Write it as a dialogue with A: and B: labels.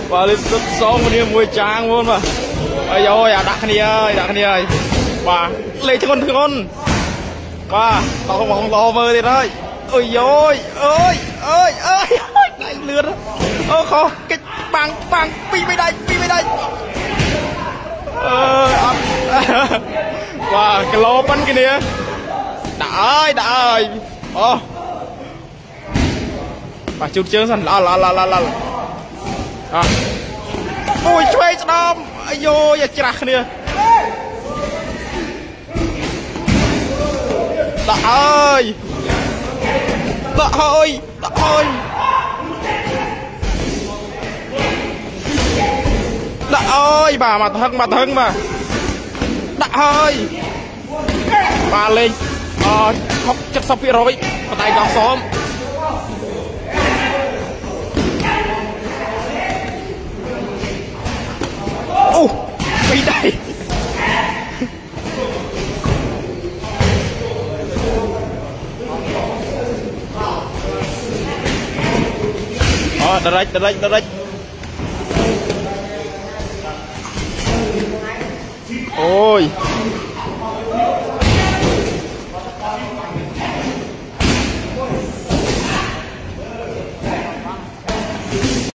A: và lên rất xong một niềm vui trang luôn mà ơi ơi à đặt này ơi và lấy cho con và tao không lo mơ thì thôi ôi ơi này lướt ô khó cái bằng pi bên đây và cái lô bắn cái này đã ơi ô và chút chương dần la ôi chơi đom ai vô ya chặt nè đã ơi bà mà thân mà đã ơi bà lên khóc chất sắp phía rồi mà tay gọc xóm đi đây đợi ôi